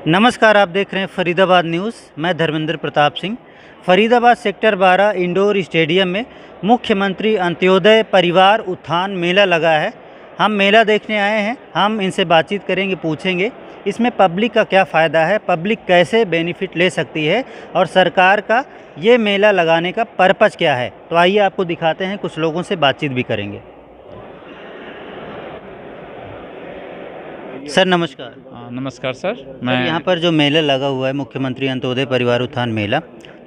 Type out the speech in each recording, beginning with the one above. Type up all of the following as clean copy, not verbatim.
नमस्कार, आप देख रहे हैं फरीदाबाद न्यूज़। मैं Dharmendra Pratap Singh. Faridabad sector 12 indoor stadium में मुख्यमंत्री अंत्योदय परिवार उत्थान मेला लगा है। हम मेला देखने आए हैं, हम इनसे बातचीत करेंगे, पूछेंगे इसमें पब्लिक का क्या फ़ायदा है, पब्लिक कैसे बेनिफिट ले सकती है और सरकार का ये मेला लगाने का पर्पज़ क्या है। तो आइए आपको दिखाते हैं, कुछ लोगों से बातचीत भी करेंगे। सर नमस्कार। नमस्कार सर। सर यहाँ पर जो मेला लगा हुआ है मुख्यमंत्री अंत्योदय परिवार उत्थान मेला,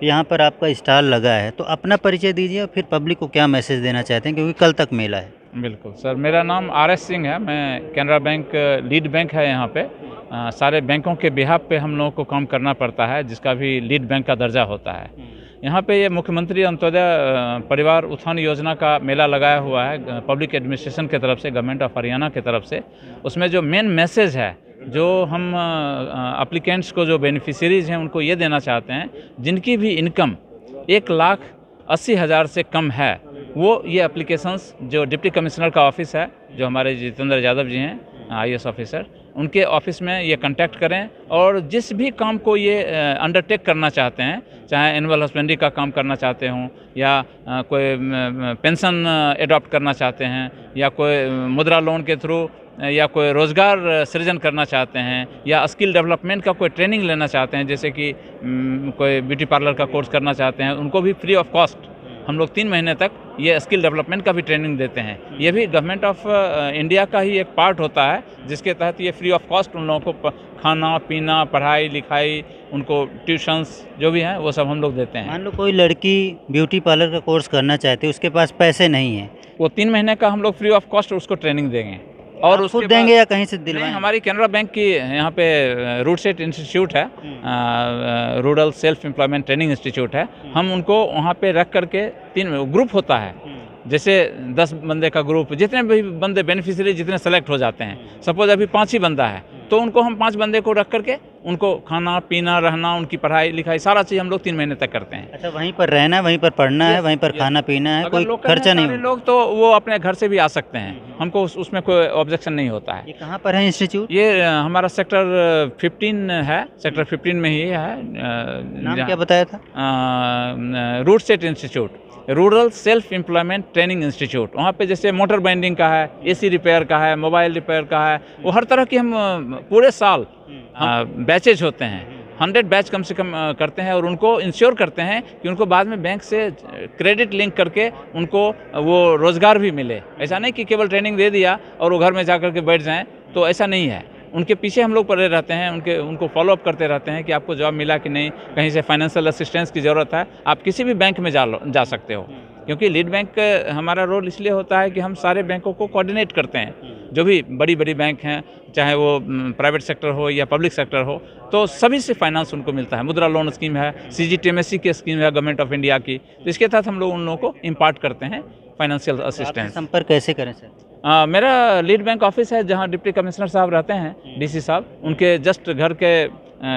यहाँ पर आपका स्टॉल लगा है, तो अपना परिचय दीजिए और फिर पब्लिक को क्या मैसेज देना चाहते हैं, क्योंकि कल तक मेला है। बिल्कुल सर, मेरा नाम RS सिंह है। मैं कैनरा बैंक लीड बैंक है यहाँ पे। सारे बैंकों के बिहाफ पे हम लोगों को काम करना पड़ता है, जिसका भी लीड बैंक का दर्जा होता है। यहाँ पे ये मुख्यमंत्री अंत्योदय परिवार उत्थान योजना का मेला लगाया हुआ है पब्लिक एडमिनिस्ट्रेशन की तरफ से, गवर्नमेंट ऑफ हरियाणा की तरफ से। उसमें जो मेन मैसेज है, जो हम एप्लीकेंट्स को, जो बेनिफिशियरीज हैं, उनको ये देना चाहते हैं जिनकी भी इनकम 1,80,000 से कम है, वो ये एप्लीकेशंस जो डिप्टी कमिश्नर का ऑफिस है, जो हमारे जितेंद्र यादव जी हैं IAS ऑफिसर, उनके ऑफिस में ये कांटेक्ट करें और जिस भी काम को ये अंडरटेक करना चाहते हैं, चाहे एनुअल हस्बेंड्री का काम करना चाहते हों या कोई पेंशन एडॉप्ट करना चाहते हैं या कोई मुद्रा लोन के थ्रू या कोई रोज़गार सृजन करना चाहते हैं या स्किल डेवलपमेंट का कोई ट्रेनिंग लेना चाहते हैं, जैसे कि कोई ब्यूटी पार्लर का कोर्स करना चाहते हैं, उनको भी फ्री ऑफ कॉस्ट हम लोग 3 महीने तक ये स्किल डेवलपमेंट का भी ट्रेनिंग देते हैं। ये भी गवर्नमेंट ऑफ इंडिया का ही एक पार्ट होता है, जिसके तहत ये फ्री ऑफ कॉस्ट उन लोगों को खाना पीना, पढ़ाई लिखाई, उनको ट्यूशन्स जो भी हैं वो सब हम लोग देते हैं। मान लो कोई लड़की ब्यूटी पार्लर का कोर्स करना चाहती है, उसके पास पैसे नहीं है, वो 3 महीने का हम लोग फ्री ऑफ कॉस्ट उसको ट्रेनिंग देंगे। और उसको देंगे या कहीं से दिलवाएं? हमारी कैनरा बैंक की यहाँ पे रूट सेट इंस्टीट्यूट है, rural self employment training institute है। हम उनको वहाँ पे रख करके 3 ग्रुप होता है, जैसे 10 बंदे का ग्रुप, जितने भी बंदे बेनिफिशियरी जितने सेलेक्ट हो जाते हैं, सपोज अभी 5 ही बंदा है, तो उनको हम 5 बंदे को रख करके उनको खाना पीना रहना, उनकी पढ़ाई लिखाई, सारा चीज़ हम लोग 3 महीने तक करते हैं। अच्छा, वहीं पर रहना है, वहीं पर पढ़ना है, वहीं पर खाना पीना है, कोई खर्चा नहीं? लोग तो वो अपने घर से भी आ सकते हैं, हमको उसमें कोई ऑब्जेक्शन नहीं होता है। ये कहाँ पर है इंस्टीट्यूट? ये हमारा सेक्टर 15 है, सेक्टर 15 में ही है। नाम क्या बताया था? Root set institute, rural self employment training institute. वहाँ पे जैसे मोटर बाइंडिंग का है, AC रिपेयर का है, मोबाइल रिपेयर का है, वो हर तरह की हम पूरे साल बैचेज होते हैं, 100 बैच कम से कम करते हैं और उनको इंश्योर करते हैं कि उनको बाद में बैंक से क्रेडिट लिंक करके उनको वो रोज़गार भी मिले। ऐसा नहीं कि केवल ट्रेनिंग दे दिया और वो घर में जा कर के बैठ जाएँ, तो ऐसा नहीं है। उनके पीछे हम लोग पड़े रहते हैं, उनको फॉलोअप करते रहते हैं कि आपको जॉब मिला कि नहीं, कहीं से फाइनेंशियल असिस्टेंस की ज़रूरत है, आप किसी भी बैंक में जा सकते हो। क्योंकि लीड बैंक हमारा रोल इसलिए होता है कि हम सारे बैंकों को कोऑर्डिनेट करते हैं, जो भी बड़ी बैंक हैं, चाहे वो प्राइवेट सेक्टर हो या पब्लिक सेक्टर हो, तो सभी से फाइनेंस उनको मिलता है। मुद्रा लोन स्कीम है, CGTMSE की स्कीम है गवर्नमेंट ऑफ इंडिया की, तो इसके तहत हम लोग उन लोगों को इम्पार्ट करते हैं फाइनेंशियल असिस्टेंस। संपर्क कैसे करें सर? मेरा लीड बैंक ऑफिस है, जहां डिप्टी कमिश्नर साहब रहते हैं, DC साहब, उनके जस्ट घर के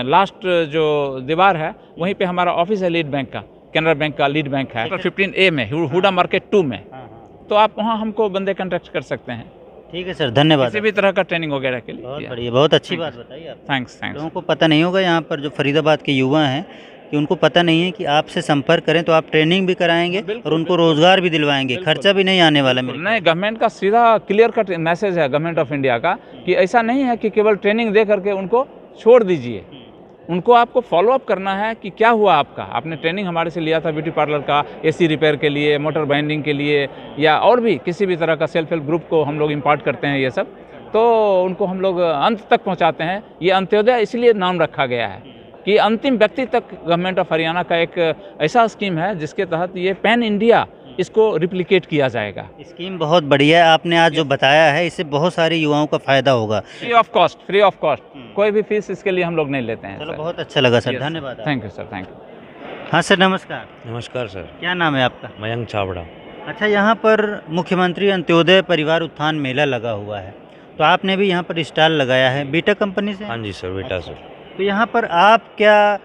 लास्ट जो दीवार है, वहीं पे हमारा ऑफिस है लीड बैंक का, कैनरा बैंक का लीड बैंक है, 15A में, हुडा मार्केट 2 में। तो आप वहां हमको बंदे कॉन्टैक्ट कर सकते हैं। ठीक है सर, धन्यवाद। किसी भी तरह का ट्रेनिंग वगैरह के लिए। बहुत बढ़िया, बहुत अच्छी बात बताई आप। थैंक्स। लोगों को पता नहीं होगा यहाँ पर जो फरीदाबाद के युवा हैं, कि उनको पता नहीं है कि आपसे संपर्क करें तो आप ट्रेनिंग भी कराएंगे और उनको रोजगार भी दिलवाएंगे, खर्चा भी नहीं आने वाला। नहीं, गवर्नमेंट का सीधा क्लियर कट मैसेज है गवर्नमेंट ऑफ इंडिया का कि ऐसा नहीं है कि केवल ट्रेनिंग दे करके उनको छोड़ दीजिए। उनको आपको फॉलोअप करना है कि क्या हुआ आपका, आपने ट्रेनिंग हमारे से लिया था ब्यूटी पार्लर का, AC रिपेयर के लिए, मोटर बाइंडिंग के लिए, या और भी किसी भी तरह का सेल्फ हेल्प ग्रुप को हम लोग इम्पार्ट करते हैं ये सब, तो उनको हम लोग अंत तक पहुंचाते हैं। ये अंत्योदय इसलिए नाम रखा गया है कि अंतिम व्यक्ति तक गवर्नमेंट ऑफ हरियाणा का एक ऐसा स्कीम है जिसके तहत ये पैन इंडिया इसको रिप्लिकेट किया जाएगा। स्कीम बहुत बढ़िया है, आपने आज जो बताया है, इससे बहुत सारे युवाओं का फायदा होगा। फ्री ऑफ कॉस्ट, कोई भी फीस इसके लिए हम लोग नहीं लेते हैं। चलो, बहुत अच्छा लगा सर, धन्यवाद। Thank you sir, thank you. हाँ सर, नमस्कार। नमस्कार सर। क्या नाम है आपका? मयंक छाबड़ा। अच्छा, यहाँ पर मुख्यमंत्री अंत्योदय परिवार उत्थान मेला लगा हुआ है, तो आपने भी यहाँ पर स्टॉल लगाया है, बीटा कंपनी से? हाँ जी सर, बेटा सर। तो यहाँ पर आप क्या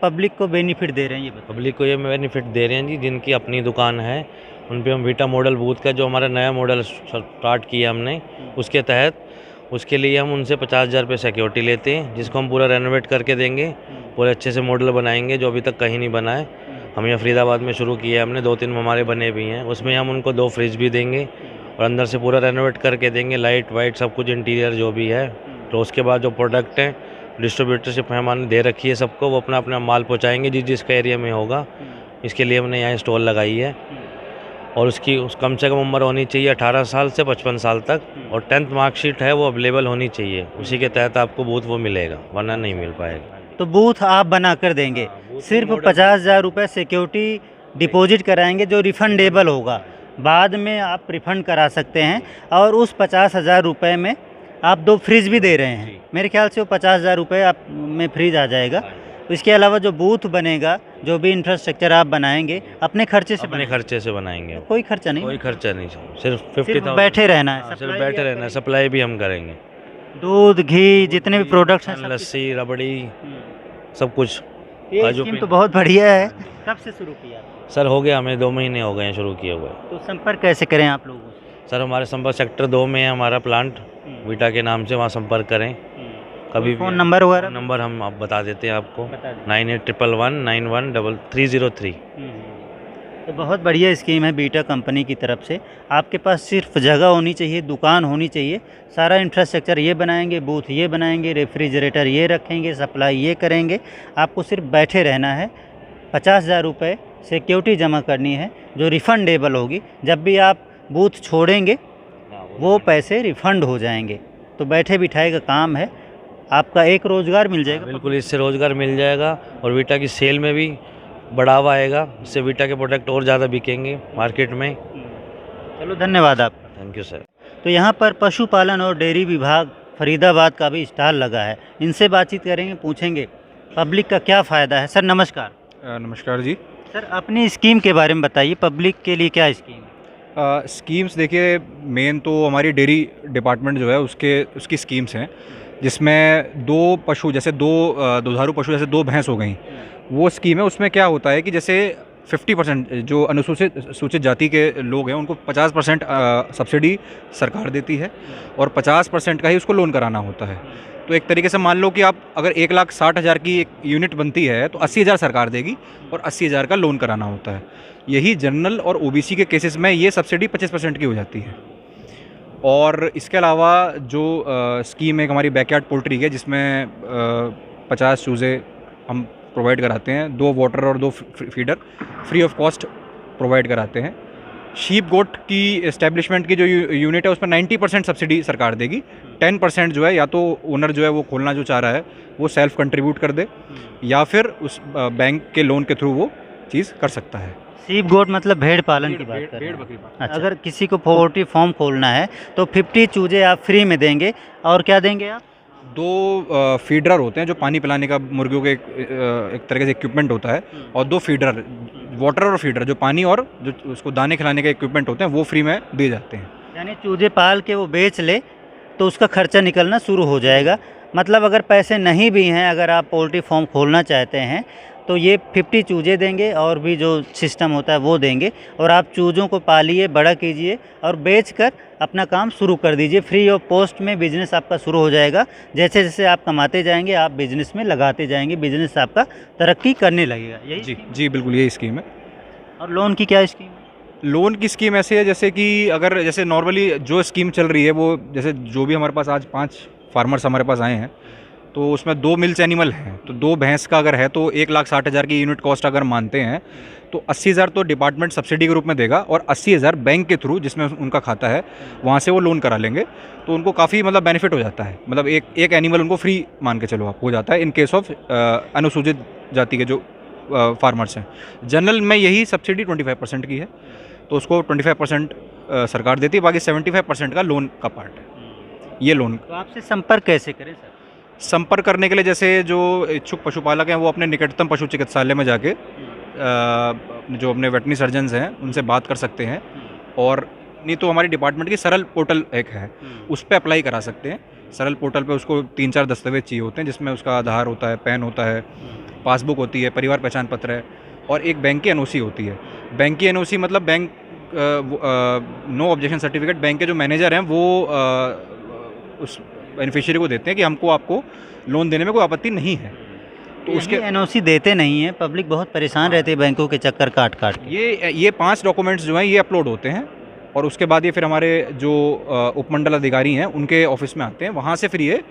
पब्लिक को बेनिफिट दे रहे हैं, ये बताइए। पब्लिक को ये बेनिफिट दे रहे हैं जी, जिनकी अपनी दुकान है, उन पे हम वीटा मॉडल बूथ का जो हमारा नया मॉडल स्टार्ट किया हमने, उसके तहत उसके लिए हम उनसे 50,000 रुपये सिक्योरिटी लेते हैं, जिसको हम पूरा रेनोवेट करके देंगे, पूरे अच्छे से मॉडल बनाएंगे जो अभी तक कहीं नहीं बना है। हम ये फरीदाबाद में शुरू किया है हमने, 2-3 हमारे बने भी हैं। उसमें हम उनको 2 फ्रिज भी देंगे और अंदर से पूरा रेनोवेट करके देंगे, लाइट वाइट सब कुछ, इंटीरियर जो भी है। तो उसके बाद जो प्रोडक्ट हैं डिस्ट्रीब्यूटरशिप हमने दे रखी है सबको, वो अपना अपना माल पहुँचाएँगे जिसका एरिया में होगा। इसके लिए हमने यहाँ स्टॉल लगाई है और उसकी कम से कम उम्र होनी चाहिए 18 साल से 55 साल तक, और 10th मार्कशीट है वो अवेलेबल होनी चाहिए। उसी के तहत आपको बूथ वो मिलेगा, वरना नहीं मिल पाएगा। तो बूथ आप बना कर देंगे, बूथ सिर्फ मॉडल 50,000 रुपये सिक्योरिटी डिपॉजिट कराएंगे जो रिफंडेबल होगा, बाद में आप रिफ़ंड करा सकते हैं। और उस 50,000 रुपये में आप 2 फ्रिज भी दे रहे हैं, मेरे ख्याल से वो 50,000 रुपये आप में फ्रिज आ जाएगा। इसके अलावा जो बूथ बनेगा, जो भी इंफ्रास्ट्रक्चर आप बनाएंगे, अपने खर्चे से अपने खर्चे से बनाएंगे, कोई खर्चा नहीं, कोई खर्चा नहीं, सिर्फ सिर्फ 50,000 बैठे रहना है, सिर्फ सप्लाई बैठे भी रहना है। आप सप्लाई भी हम करेंगे, दूध घी जितने भी प्रोडक्ट्स हैं सब लस्सी रबड़ी सब कुछ। ये काजू स्कीम भी। तो बहुत बढ़िया है। कब से शुरू किया? सर हो गया, हमें 2 महीने हो गए हैं शुरू किए हुए। तो संपर्क कैसे करें आप लोगों से? सर हमारे संपर्क सेक्टर 2 में है हमारा प्लांट, वीटा के नाम से, वहाँ संपर्क करें कभी भी। फ़ोन नंबर वगैरह नंबर हम आप बता देते हैं आपको, बता दें। 9811913303। तो बहुत बढ़िया स्कीम है बीटा कंपनी की तरफ से। आपके पास सिर्फ जगह होनी चाहिए, दुकान होनी चाहिए, सारा इंफ्रास्ट्रक्चर ये बनाएंगे, बूथ ये बनाएंगे, रेफ्रिजरेटर ये रखेंगे, सप्लाई ये करेंगे। आपको सिर्फ बैठे रहना है, 50,000 रुपये सिक्योरिटी जमा करनी है जो रिफ़ंडेबल होगी। जब भी आप बूथ छोड़ेंगे वो पैसे रिफ़ंड हो जाएंगे। तो बैठे बिठाए का काम है, आपका एक रोज़गार मिल जाएगा। बिल्कुल, इससे रोज़गार मिल जाएगा और वीटा की सेल में भी बढ़ावा आएगा, इससे वीटा के प्रोडक्ट और ज़्यादा बिकेंगे मार्केट में। चलो धन्यवाद आपका। Thank you sir. तो यहाँ पर पशुपालन और डेयरी विभाग फरीदाबाद का भी स्टॉल लगा है, इनसे बातचीत करेंगे, पूछेंगे पब्लिक का क्या फ़ायदा है। सर नमस्कार। नमस्कार जी। सर अपनी स्कीम के बारे में बताइए, पब्लिक के लिए क्या स्कीम है? स्कीम्स देखिए, मेन तो हमारी डेयरी डिपार्टमेंट जो है उसकी स्कीम्स हैं, जिसमें 2 पशु, जैसे 2 दुधारू पशु, जैसे 2 भैंस हो गई, वो स्कीम है। उसमें क्या होता है कि जैसे 50% जो सूचित जाति के लोग हैं उनको 50% सब्सिडी सरकार देती है और 50% का ही उसको लोन कराना होता है। तो एक तरीके से मान लो कि आप अगर 1,60,000 की एक यूनिट बनती है तो 80,000 सरकार देगी और 80,000 का लोन कराना होता है। यही जनरल और ओबीसी के केसेस में ये सब्सिडी 25% की हो जाती है। और इसके अलावा जो स्कीम एक हमारी बैकयार्ड पोल्ट्री है, जिसमें 50 चूज़े हम प्रोवाइड कराते हैं, 2 वाटर और 2 feeder free of cost provide कराते हैं। शीप गोट की इस्टेब्लिशमेंट की जो यूनिट है उस पर 90% सब्सिडी सरकार देगी, 10% जो है या तो ओनर जो है वो खोलना जो चाह रहा है वो सेल्फ कंट्रीब्यूट कर दे, या फिर उस बैंक के लोन के थ्रू वो चीज़ कर सकता है। सीप गोट मतलब भेड़ पालन की बात कर रहे हैं। बकरी। अच्छा। अगर किसी को पोल्ट्री फार्म खोलना है तो 50 चूजे आप फ्री में देंगे, और क्या देंगे आप? 2 फीडर होते हैं जो पानी पिलाने का मुर्गियों के एक तरह से इक्विपमेंट होता है, और 2 फीडर, वाटर और फीडर, जो पानी और जो उसको दाने खिलाने के इक्विपमेंट होते हैं वो फ्री में दिए जाते हैं। यानी चूजे पाल के वो बेच ले तो उसका खर्चा निकलना शुरू हो जाएगा। मतलब अगर पैसे नहीं भी हैं, अगर आप पोल्ट्री फार्म खोलना चाहते हैं तो ये 50 चूजे देंगे और भी जो सिस्टम होता है वो देंगे, और आप चूज़ों को पालिए, बड़ा कीजिए और बेचकर अपना काम शुरू कर दीजिए। फ्री ऑफ कॉस्ट में बिज़नेस आपका शुरू हो जाएगा। जैसे जैसे आप कमाते जाएंगे आप बिज़नेस में लगाते जाएंगे, बिज़नेस आपका तरक्की करने लगेगा। यही जी जी बिल्कुल, यही स्कीम है। और लोन की क्या स्कीम है? लोन की स्कीम ऐसे है जैसे कि अगर जैसे नॉर्मली जो स्कीम चल रही है वो, जैसे जो भी हमारे पास आज 5 फार्मर्स हमारे पास आए हैं तो उसमें 2 मिल्स एनिमल हैं, तो 2 भैंस का अगर है तो 1,60,000 की यूनिट कॉस्ट अगर मानते हैं तो 80,000 तो डिपार्टमेंट सब्सिडी के रूप में देगा और 80,000 बैंक के थ्रू, जिसमें उनका खाता है, वहाँ से वो लोन करा लेंगे। तो उनको काफ़ी मतलब बेनिफिट हो जाता है, मतलब एक एनिमल उनको फ्री मान के चलो आप हो जाता है इन केस ऑफ अनुसूचित जाति के जो फार्मर्स हैं। जनरल में यही सब्सिडी 25% की है, तो उसको 25% सरकार देती है, बाकी 75% का लोन का पार्ट है ये लोन। तो आपसे संपर्क कैसे करें सर? संपर्क करने के लिए जैसे जो इच्छुक पशुपालक हैं वो अपने निकटतम पशु चिकित्सालय में जाके जो अपने वेटरनरी सर्जन्स हैं उनसे बात कर सकते हैं, और नहीं तो हमारी डिपार्टमेंट की सरल पोर्टल एक है उस पर अप्लाई करा सकते हैं। सरल पोर्टल पे उसको 3-4 दस्तावेज चाहिए होते हैं, जिसमें उसका आधार होता है, पैन होता है, पासबुक होती है, परिवार पहचान पत्र है, और एक बैंक की एनओसी होती है। बैंक की एनओसी मतलब bank no objection certificate. Bank के जो मैनेजर हैं वो उस बेनिफिशियरी को देते हैं कि हमको आपको लोन देने में कोई आपत्ति नहीं है। तो उसके एनओसी देते नहीं हैं, पब्लिक बहुत परेशान रहती है बैंकों के चक्कर काट काट के। ये 5 डॉक्यूमेंट्स जो हैं ये अपलोड होते हैं और उसके बाद ये फिर हमारे जो उपमंडल अधिकारी हैं उनके ऑफिस में आते हैं। वहाँ से फिर ये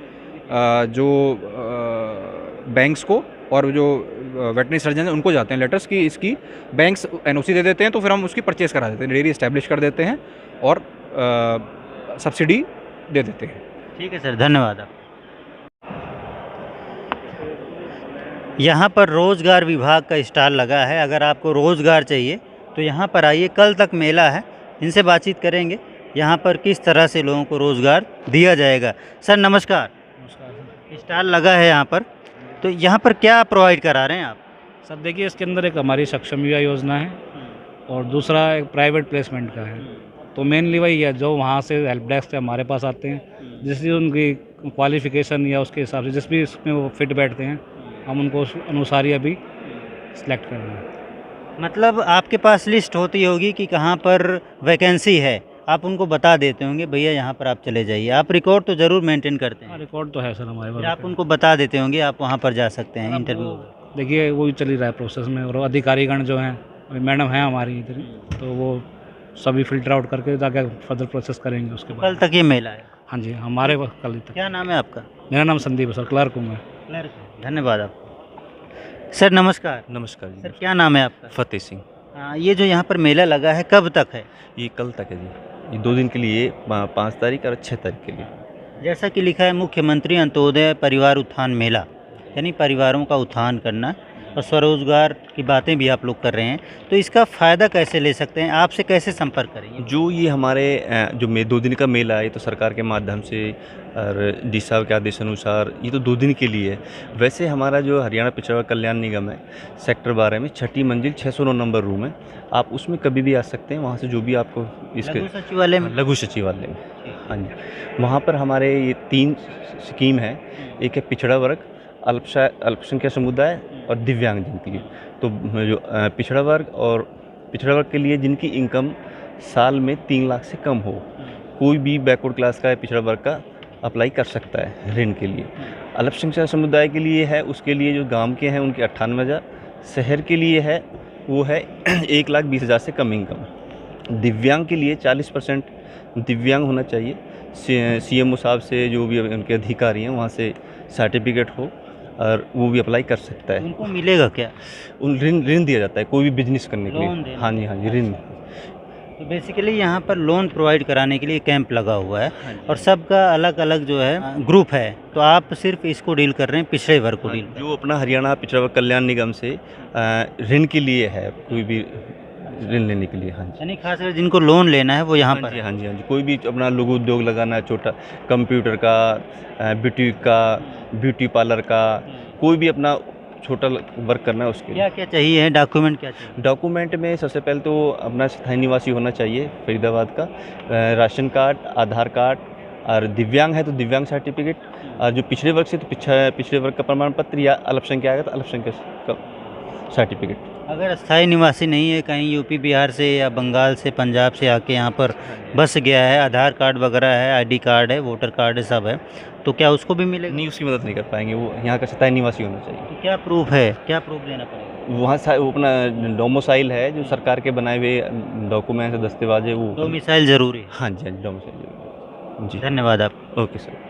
जो बैंक्स को और जो वेटनरी सर्जन हैं उनको जाते हैं लेटर्स की इसकी बैंक्स एनओसी दे देते हैं, तो फिर हम उसकी परचेज़ करा देते हैं, डेयरी इस्टेब्लिश कर देते हैं और सब्सिडी दे देते हैं। ठीक है सर, धन्यवाद। आप यहाँ पर रोज़गार विभाग का स्टॉल लगा है। अगर आपको रोज़गार चाहिए तो यहाँ पर आइए, कल तक मेला है, इनसे बातचीत करेंगे यहाँ पर किस तरह से लोगों को रोज़गार दिया जाएगा। सर नमस्कार। नमस्कार स्टॉल लगा है यहाँ पर, तो यहाँ पर क्या प्रोवाइड करा रहे हैं आप? सर, देखिए इसके अंदर एक हमारी सक्षम युवा योजना है और दूसरा एक प्राइवेट प्लेसमेंट का है। तो मेनली वही है, जो वहाँ से हेल्प डेस्क से हमारे पास आते हैं, जिसकी उनकी क्वालिफ़िकेशन या उसके हिसाब से जिस भी इसमें वो फिट बैठते हैं, हम उनको उस अनुसार ही अभी सिलेक्ट कर रहे हैं। मतलब आपके पास लिस्ट होती होगी कि कहाँ पर वैकेंसी है, आप उनको बता देते होंगे भैया यहाँ पर आप चले जाइए। आप रिकॉर्ड तो ज़रूर मेंटेन करते हैं? रिकॉर्ड तो है सर हमारे फिर पास। आप उनको बता देते होंगे आप वहाँ पर जा सकते हैं इंटरव्यू? देखिए वही चल ही रहा है प्रोसेस में, और अधिकारीगण जो हैं, अभी मैडम हैं हमारी इधर, तो वो सभी फिल्टर आउट करके जाके फर्दर प्रोसेस करेंगे उसके बाद। कल तक ये मेला है? हाँ जी, हमारे पास कल तक। क्या नाम है आपका? मेरा नाम संदीप है सर, क्लर्क हूँ मैं। धन्यवाद आप। सर नमस्कार। नमस्कार सर जी। क्या नाम है आपका? फतेह सिंह। ये जो यहाँ पर मेला लगा है कब तक है? ये कल तक है जी, ये 2 दिन के लिए, 5 तारीख और 6 तारीख के लिए। जैसा कि लिखा है मुख्यमंत्री अंत्योदय परिवार उत्थान मेला, यानी परिवारों का उत्थान करना और स्वरोजगार की बातें भी आप लोग कर रहे हैं, तो इसका फ़ायदा कैसे ले सकते हैं, आपसे कैसे संपर्क करेंगे? जो ये हमारे जो 2 दिन का मेला है, ये तो सरकार के माध्यम से और डी साहब के आदेशानुसार ये तो 2 दिन के लिए है। वैसे हमारा जो हरियाणा पिछड़ा वर्ग कल्याण निगम है, सेक्टर 12 में 6ठी मंजिल 609 नंबर रूम है, आप उसमें कभी भी आ सकते हैं। वहाँ से जो भी आपको इसके लघु सचिवालय में? लघु सचिवालय में, हाँ जी। वहाँ पर हमारे ये 3 स्कीम है, एक है पिछड़ा वर्ग, अल्पसंख्यक समुदाय और दिव्यांगजन के लिए। तो जो पिछड़ा वर्ग के लिए जिनकी इनकम साल में 3 लाख से कम हो, कोई भी बैकवर्ड क्लास का या पिछड़ा वर्ग का अप्लाई कर सकता है ऋण के लिए। अल्पसंख्यक समुदाय के लिए है, उसके लिए जो गांव के हैं उनके 98,000, शहर के लिए है वो है 1,20,000 से कम इनकम। दिव्यांग के लिए 40% दिव्यांग होना चाहिए। सीएमओ साहब से जो भी उनके अधिकारी हैं वहाँ से सर्टिफिकेट हो और वो भी अप्लाई कर सकता है। उनको मिलेगा क्या? उन ऋण दिया जाता है कोई भी बिजनेस करने के लोन लिए। देना? हाँ जी ऋण। तो बेसिकली यहाँ पर लोन प्रोवाइड कराने के लिए कैंप लगा हुआ है और सबका अलग अलग जो है ग्रुप है, तो आप सिर्फ इसको डील कर रहे हैं, पिछड़े वर्ग को डील? जो अपना हरियाणा पिछड़ा वर्ग कल्याण निगम से ऋण के लिए है, कोई भी ऋण लेने के लिए। हाँ जी, यानी खासकर जिनको लोन लेना है वो यहाँ हाँ पर जी, है। हाँ जी, हाँ जी। कोई भी अपना लघु उद्योग लगाना है, छोटा कंप्यूटर का, बुटीक का, ब्यूटी पार्लर का, कोई भी अपना छोटा वर्क करना है उसके लिए। क्या क्या चाहिए, डॉक्यूमेंट क्या चाहिए? डॉक्यूमेंट में सबसे पहले तो अपना स्थायी निवासी होना चाहिए फरीदाबाद का, राशन कार्ड, आधार कार्ड, और दिव्यांग है तो दिव्यांग सर्टिफिकेट, और जो पिछड़े वर्ग से तो पिछड़े वर्ग का प्रमाण पत्र, या अल्पसंख्यक है तो अल्पसंख्यक का सर्टिफिकेट। अगर स्थायी निवासी नहीं है, कहीं यूपी बिहार से या बंगाल से पंजाब से आके यहाँ पर बस गया है, आधार कार्ड वगैरह है, आईडी कार्ड है, वोटर कार्ड है, सब है, तो क्या उसको भी मिलेगा? नहीं, उसकी मदद नहीं कर पाएंगे, वो यहाँ का स्थायी निवासी होना चाहिए। तो क्या प्रूफ है, क्या प्रूफ देना पड़ेगा? वहाँ वो अपना डोमिसाइल है, जो सरकार के बनाए हुए डॉक्यूमेंट्स दस्तावेज है वो। डोमिसाइल जरूरी है? हाँ जी, हाँ जी, डोमिसाइल जी। धन्यवाद आप। Okay sir.